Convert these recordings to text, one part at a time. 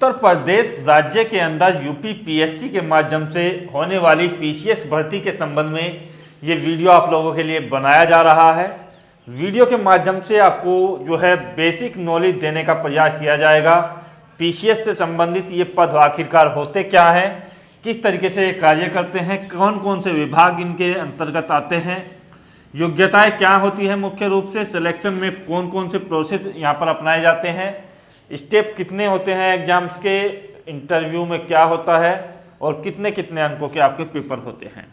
उत्तर प्रदेश राज्य के अंदर यूपी पीएससी के माध्यम से होने वाली पीसीएस भर्ती के संबंध में ये वीडियो आप लोगों के लिए बनाया जा रहा है। वीडियो के माध्यम से आपको जो है बेसिक नॉलेज देने का प्रयास किया जाएगा। पीसीएस से संबंधित ये पद आखिरकार होते क्या हैं, किस तरीके से ये कार्य करते हैं, कौन कौन से विभाग इनके अंतर्गत आते हैं, योग्यताएं क्या होती हैं, मुख्य रूप से सिलेक्शन में कौन कौन से प्रोसेस यहाँ पर अपनाए जाते हैं, स्टेप कितने होते हैं एग्जाम्स के, इंटरव्यू में क्या होता है और कितने कितने अंकों के आपके पेपर होते हैं,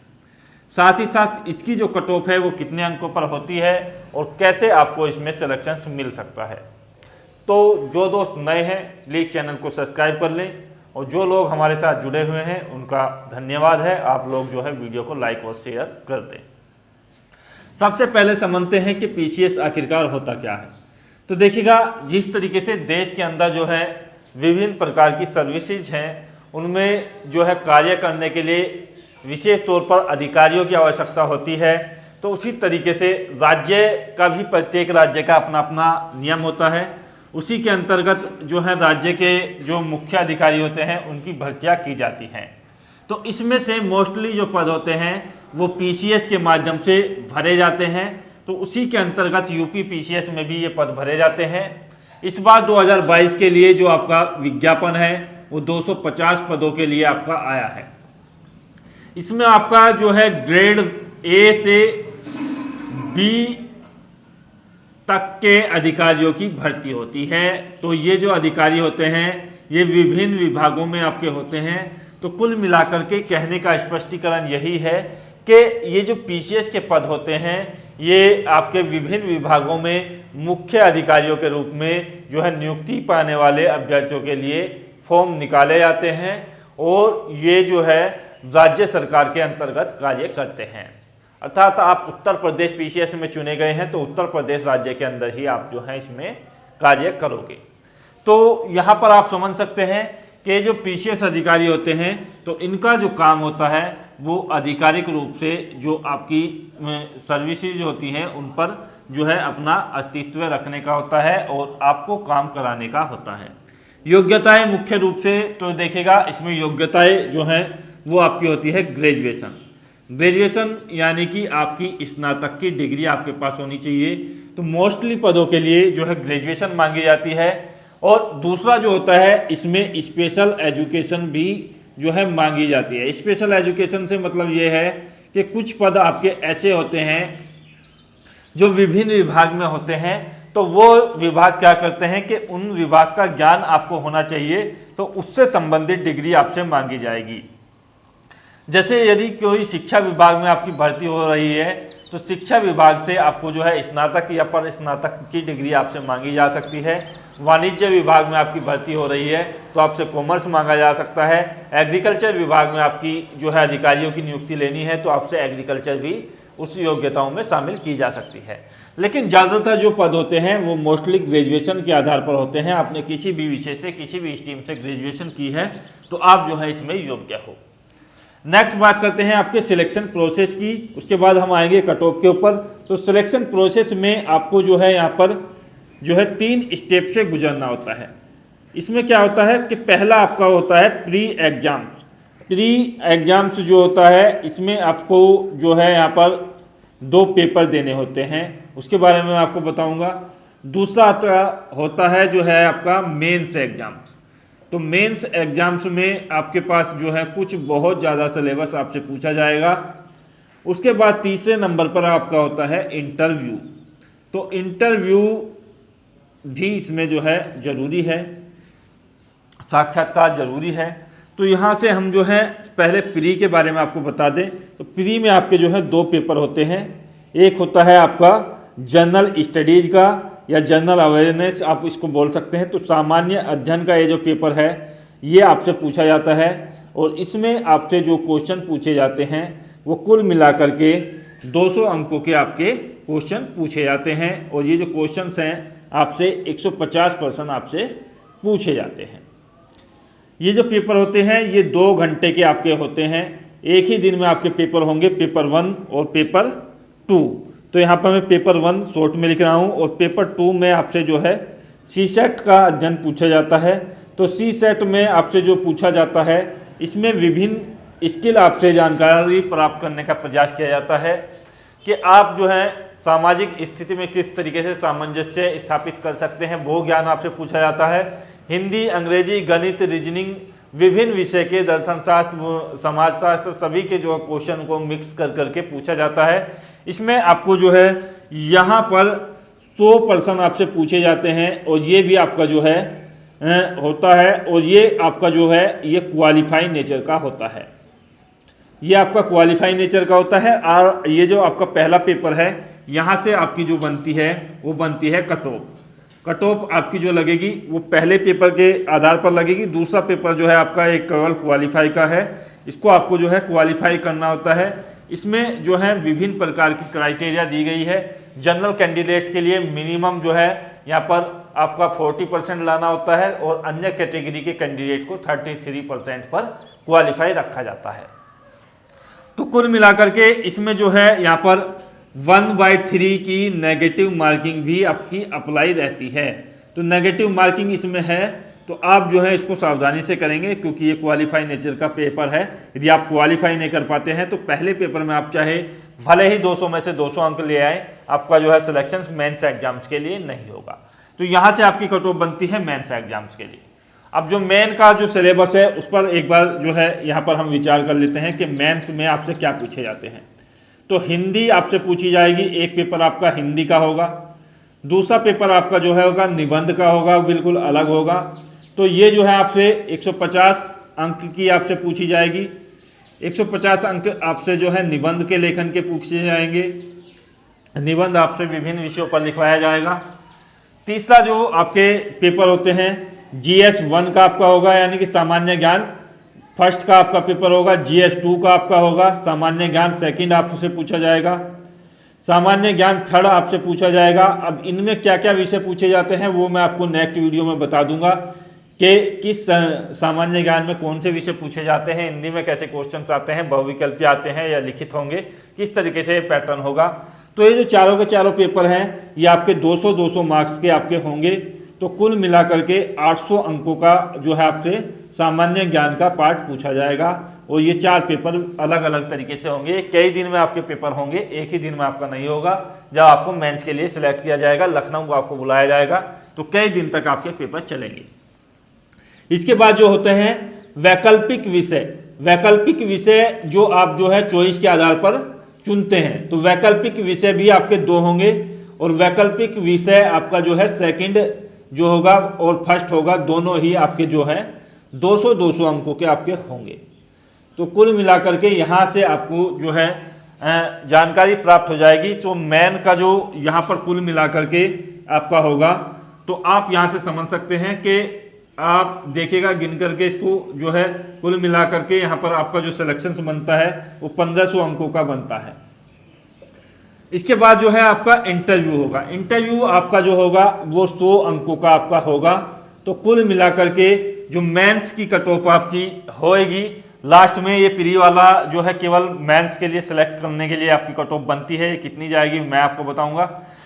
साथ ही साथ इसकी जो कट ऑफ है वो कितने अंकों पर होती है और कैसे आपको इसमें सिलेक्शन मिल सकता है। तो जो दोस्त नए हैं प्लीज़ चैनल को सब्सक्राइब कर लें और जो लोग हमारे साथ जुड़े हुए हैं उनका धन्यवाद है। आप लोग जो है वीडियो को लाइक और शेयर कर दें। सबसे पहले समझते हैं कि पीसीएस आखिरकार होता क्या है। तो देखिएगा, जिस तरीके से देश के अंदर जो है विभिन्न प्रकार की सर्विसेज हैं उनमें जो है कार्य करने के लिए विशेष तौर पर अधिकारियों की आवश्यकता होती है, तो उसी तरीके से राज्य का भी प्रत्येक राज्य का अपना अपना नियम होता है। उसी के अंतर्गत जो है राज्य के जो मुख्य अधिकारी होते हैं उनकी भर्तियां की जाती हैं। तो इसमें से मोस्टली जो पद होते हैं वो पीसीएस के माध्यम से भरे जाते हैं। तो उसी के अंतर्गत यूपी पीसीएस में भी ये पद भरे जाते हैं। इस बार 2022 के लिए जो आपका विज्ञापन है वो 250 पदों के लिए आपका आया है। इसमें आपका जो है ग्रेड ए से बी तक के अधिकारियों की भर्ती होती है। तो ये जो अधिकारी होते हैं ये विभिन्न विभागों में आपके होते हैं। तो कुल मिलाकर के कहने का स्पष्टीकरण यही है कि ये जो पीसीएस के पद होते हैं ये आपके विभिन्न विभागों में मुख्य अधिकारियों के रूप में जो है नियुक्ति पाने वाले अभ्यर्थियों के लिए फॉर्म निकाले जाते हैं और ये जो है राज्य सरकार के अंतर्गत कार्य करते हैं। अर्थात आप उत्तर प्रदेश पीसीएस में चुने गए हैं तो उत्तर प्रदेश राज्य के अंदर ही आप जो है इसमें कार्य करोगे। तो यहाँ पर आप समझ सकते हैं कि जो पीसीएस अधिकारी होते हैं तो इनका जो काम होता है वो आधिकारिक रूप से जो आपकी सर्विसेज होती हैं उन पर जो है अपना अस्तित्व रखने का होता है और आपको काम कराने का होता है। योग्यताएं मुख्य रूप से तो देखिएगा, इसमें योग्यताएं जो हैं वो आपकी होती है ग्रेजुएशन। ग्रेजुएशन यानी कि आपकी स्नातक की डिग्री आपके पास होनी चाहिए। तो मोस्टली पदों के लिए जो है ग्रेजुएशन मांगी जाती है। और दूसरा जो होता है इसमें स्पेशल एजुकेशन भी जो है मांगी जाती है। स्पेशल एजुकेशन से मतलब ये है कि कुछ पद आपके ऐसे होते हैं जो विभिन्न विभाग में होते हैं, तो वो विभाग क्या करते हैं कि उन विभाग का ज्ञान आपको होना चाहिए, तो उससे संबंधित डिग्री आपसे मांगी जाएगी। जैसे यदि कोई शिक्षा विभाग में आपकी भर्ती हो रही है तो शिक्षा विभाग से आपको जो है स्नातक या पर स्नातक की डिग्री आपसे मांगी जा सकती है। वाणिज्य विभाग में आपकी भर्ती हो रही है तो आपसे कॉमर्स मांगा जा सकता है। एग्रीकल्चर विभाग में आपकी जो है अधिकारियों की नियुक्ति लेनी है तो आपसे एग्रीकल्चर भी उस योग्यताओं में शामिल की जा सकती है। लेकिन ज़्यादातर जो पद होते हैं वो मोस्टली ग्रेजुएशन के आधार पर होते हैं। आपने किसी भी विषय से किसी भी स्ट्रीम से ग्रेजुएशन की है तो आप जो है इसमें योग्य हो। नेक्स्ट बात करते हैं आपके सिलेक्शन प्रोसेस की, उसके बाद हम आएंगे कट ऑफ के ऊपर। तो सिलेक्शन प्रोसेस में आपको जो है यहाँ पर जो है 3 स्टेप से गुजरना होता है। इसमें क्या होता है कि पहला आपका होता है प्री एग्जाम्स। प्री एग्जाम्स जो होता है इसमें आपको जो है यहाँ पर 2 पेपर देने होते हैं, उसके बारे में मैं आपको बताऊँगा। दूसरा होता है जो है आपका मेंस एग्जाम्स। तो मेंस एग्जाम्स में आपके पास जो है कुछ बहुत ज़्यादा सिलेबस आपसे पूछा जाएगा। उसके बाद तीसरे नंबर पर आपका होता है इंटरव्यू। तो इंटरव्यू भी इसमें जो है ज़रूरी है, साक्षात्कार जरूरी है। तो यहाँ से हम जो है पहले प्री के बारे में आपको बता दें। तो प्री में आपके जो है 2 पेपर होते हैं। एक होता है आपका जनरल स्टडीज़ का या जनरल अवेयरनेस आप इसको बोल सकते हैं। तो सामान्य अध्ययन का ये जो पेपर है ये आपसे पूछा जाता है और इसमें आपसे जो क्वेश्चन पूछे जाते हैं वो कुल मिलाकर के 200 अंकों के आपके क्वेश्चन पूछे जाते हैं। और ये जो क्वेश्चंस हैं आपसे 150% आपसे पूछे जाते हैं। ये जो पेपर होते हैं ये 2 घंटे के आपके होते हैं। एक ही दिन में आपके पेपर होंगे, पेपर 1 और पेपर 2। तो यहाँ पर मैं पेपर 1 शॉर्ट में लिख रहा हूँ और पेपर 2 में आपसे जो है सीसेट का अध्ययन पूछा जाता है। तो सी सेट में आपसे जो पूछा जाता है, इसमें विभिन्न स्किल आपसे जानकारी प्राप्त करने का प्रयास किया जाता है कि आप जो है सामाजिक स्थिति में किस तरीके से सामंजस्य स्थापित कर सकते हैं, वो ज्ञान आपसे पूछा जाता है। हिंदी, अंग्रेजी, गणित, रीजनिंग, विभिन्न विषय के दर्शन शास्त्र, समाजशास्त्र, सभी के जो क्वेश्चन को मिक्स कर करके पूछा जाता है। इसमें आपको जो है यहाँ पर 100 प्रश्न आपसे पूछे जाते हैं और ये भी आपका जो है होता है, और ये आपका जो है ये क्वालिफाई नेचर का होता है, ये आपका क्वालिफाई नेचर का होता है। और ये जो आपका पहला पेपर है, यहाँ से आपकी जो बनती है वो बनती है कट ऑफ। कट ऑफ आपकी जो लगेगी वो पहले पेपर के आधार पर लगेगी। दूसरा पेपर जो है आपका एक केवल क्वालिफाई का है, इसको आपको जो है क्वालिफाई करना होता है। इसमें जो है विभिन्न प्रकार की क्राइटेरिया दी गई है। जनरल कैंडिडेट के लिए मिनिमम जो है यहाँ पर आपका 40% लाना होता है और अन्य कैटेगरी के कैंडिडेट को 33% पर क्वालिफाई रखा जाता है। तो कुल मिलाकर के इसमें जो है यहाँ पर 1/3 की नेगेटिव मार्किंग भी आपकी अप्लाई रहती है। तो नेगेटिव मार्किंग इसमें है, तो आप जो है इसको सावधानी से करेंगे क्योंकि ये क्वालिफाई नेचर का पेपर है। यदि आप क्वालिफाई नहीं कर पाते हैं तो पहले पेपर में आप चाहे भले ही 200 में से 200 अंक ले आए, आपका जो है सिलेक्शन मेंस एग्जाम्स के लिए नहीं होगा। तो यहाँ से आपकी कट ऑफ बनती है मेंस एग्जाम्स के लिए। अब जो मेन का जो सिलेबस है उस पर एक बार जो है यहाँ पर हम विचार कर लेते हैं कि मेंस में आपसे क्या पूछे जाते हैं। तो हिंदी आपसे पूछी जाएगी, एक पेपर आपका हिंदी का होगा, दूसरा पेपर आपका जो है होगा निबंध का होगा, बिल्कुल अलग होगा। तो ये जो है आपसे 150 अंक की आपसे पूछी जाएगी। 150 अंक आपसे जो है निबंध के लेखन के पूछे जाएंगे, निबंध आपसे विभिन्न विषयों पर लिखवाया जाएगा। तीसरा जो आपके पेपर होते हैं GS 1 का आपका होगा, यानी कि सामान्य ज्ञान फर्स्ट का आपका पेपर होगा। GS 2 का आपका होगा, सामान्य ज्ञान सेकंड आपसे पूछा जाएगा। सामान्य ज्ञान थर्ड आपसे पूछा जाएगा। अब इनमें क्या क्या विषय पूछे जाते हैं वो मैं आपको नेक्स्ट वीडियो में बता दूंगा कि किस सामान्य ज्ञान में कौन से विषय पूछे जाते हैं, हिंदी में कैसे क्वेश्चन आते हैं, बहुविकल्पीय आते हैं या लिखित होंगे, किस तरीके से पैटर्न होगा। तो ये जो चारों के चारों पेपर हैं ये आपके 200-200 मार्क्स के आपके होंगे। तो कुल मिलाकर के 800 अंकों का जो है आपसे सामान्य ज्ञान का पार्ट पूछा जाएगा। और ये 4 पेपर अलग अलग तरीके से होंगे, कई दिन में आपके पेपर होंगे, एक ही दिन में आपका नहीं होगा। जब आपको मेंस के लिए सिलेक्ट किया जाएगा, लखनऊ को आपको बुलाया जाएगा, तो कई दिन तक आपके पेपर चलेंगे। इसके बाद जो होते हैं वैकल्पिक विषय। वैकल्पिक विषय जो आप जो है चॉइस के आधार पर चुनते हैं, तो वैकल्पिक विषय भी आपके 2 होंगे। और वैकल्पिक विषय आपका जो है सेकंड जो होगा और फर्स्ट होगा, दोनों ही आपके जो है 200-200 अंकों के आपके होंगे। तो कुल मिलाकर के यहाँ से आपको जो है जानकारी प्राप्त हो जाएगी। तो मेन का जो यहाँ पर कुल मिलाकर के आपका होगा, तो आप यहाँ से समझ सकते हैं कि आप देखिएगा गिन करके इसको जो है कुल मिलाकर के यहाँ पर आपका जो सिलेक्शन बनता है वो 1500 अंकों का बनता है। इसके बाद जो है आपका इंटरव्यू होगा। इंटरव्यू आपका जो होगा वो 100 अंकों का आपका होगा। तो कुल मिलाकर के जो मेंस की कट ऑफ आपकी होएगी, लास्ट में ये प्री वाला जो है केवल मेंस के लिए सिलेक्ट करने के लिए आपकी कट ऑफ बनती है, कितनी जाएगी मैं आपको बताऊंगा।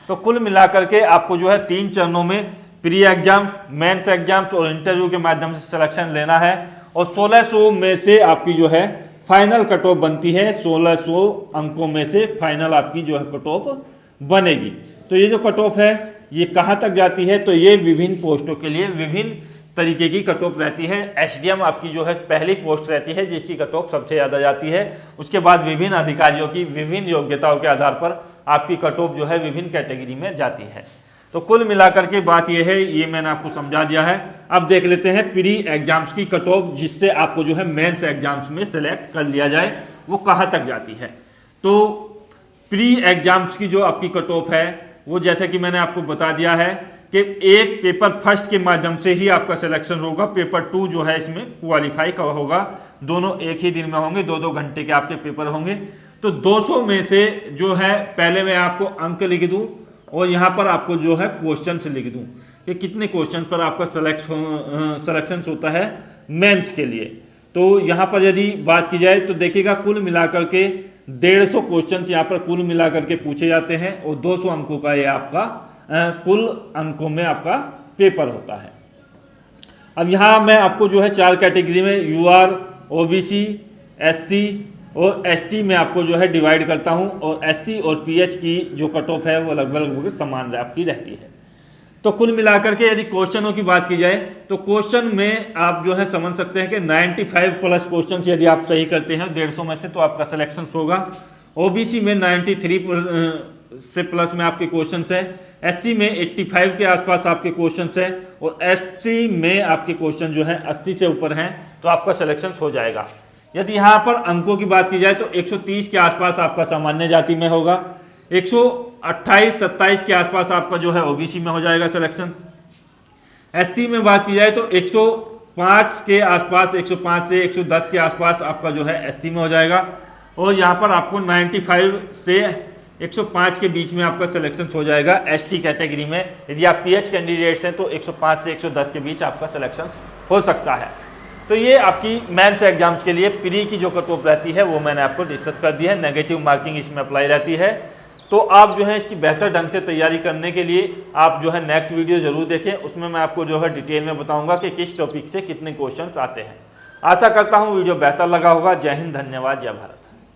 तो कुल मिलाकर के आपको जो है 3 चरणों में प्री एग्जाम्स, मेंस एग्जाम्स और इंटरव्यू के माध्यम से सिलेक्शन लेना है। और 1600 में से आपकी जो है फाइनल कट ऑफ बनती है। 1600 अंकों में से फाइनल आपकी जो है कट ऑफ बनेगी। तो ये जो कट ऑफ है ये कहाँ तक जाती है, तो ये विभिन्न पोस्टों के लिए विभिन्न तरीके की कट ऑफ रहती है। SDM आपकी जो है पहली पोस्ट रहती है जिसकी कट ऑफ सबसे ज़्यादा जाती है। उसके बाद विभिन्न अधिकारियों की विभिन्न योग्यताओं के आधार पर आपकी कट ऑफ जो है विभिन्न कैटेगरी में जाती है। तो कुल मिलाकर के बात यह है, ये मैंने आपको समझा दिया है। अब देख लेते हैं प्री एग्जाम्स की कट ऑफ, जिससे आपको जो है मेंस एग्जाम्स में सेलेक्ट कर लिया जाए, वो कहाँ तक जाती है। तो प्री एग्जाम्स की जो आपकी कट ऑफ है वो जैसे कि मैंने आपको बता दिया है कि एक पेपर फर्स्ट के माध्यम से ही आपका सिलेक्शन होगा। पेपर 2 जो है इसमें क्वालिफाई का होगा, दोनों एक ही दिन में होंगे, 2-2 घंटे के आपके पेपर होंगे। तो 200 में से जो है पहले मैं आपको अंक लिख दूं और यहाँ पर आपको जो है क्वेश्चन से लिख दूं कि कितने क्वेश्चन पर आपका सिलेक्शन होता है मेंस के लिए। तो यहाँ पर यदि बात की जाए तो देखिएगा कुल मिलाकर के 150 क्वेश्चन यहाँ पर कुल मिलाकर के पूछे जाते हैं और 200 अंकों का ये आपका कुल अंकों में आपका पेपर होता है। अब यहाँ मैं आपको जो है 4 कैटेगरी में UR, OBC, SC और ST में आपको जो है डिवाइड करता हूँ, और SC और PH की जो कट ऑफ है वो लगभग समान आपकी रहती है। तो कुल मिलाकर के यदि क्वेश्चनों की बात की जाए तो क्वेश्चन में आप जो है समझ सकते हैं कि 95 प्लस क्वेश्चन यदि आप सही करते हैं 150 में से तो आपका सिलेक्शन होगा। OBC में 93 से प्लस में आपके क्वेश्चन है, SC में 85 के आसपास आपके क्वेश्चन है, और ST में आपके क्वेश्चन जो है 80 से ऊपर हैं तो आपका सिलेक्शन हो जाएगा। यदि यहाँ पर अंकों की बात की जाए तो 130 के आसपास आपका सामान्य जाति में होगा, 128-27 के आसपास आपका जो है OBC में हो जाएगा सिलेक्शन। SC में बात की जाए तो 105 के आसपास, 105 से 110 के आसपास आपका जो है SC में हो जाएगा, और यहाँ पर आपको 95 से 105 के बीच में आपका सिलेक्शन हो जाएगा ST कैटेगरी में। यदि आप PH कैंडिडेट्स हैं तो 105 से 110 के बीच आपका सिलेक्शन हो सकता है। तो ये आपकी मेंस एग्जाम्स के लिए प्री की जो कट ऑफ रहती है वो मैंने आपको डिस्कस कर दी है। नेगेटिव मार्किंग इसमें अप्लाई रहती है। तो आप जो है इसकी बेहतर ढंग से तैयारी करने के लिए आप जो है नेक्स्ट वीडियो जरूर देखें, उसमें मैं आपको जो है डिटेल में बताऊंगा कि किस टॉपिक से कितने क्वेश्चंस आते हैं। आशा करता हूं वीडियो बेहतर लगा होगा। जय हिंद, धन्यवाद, जय भारत।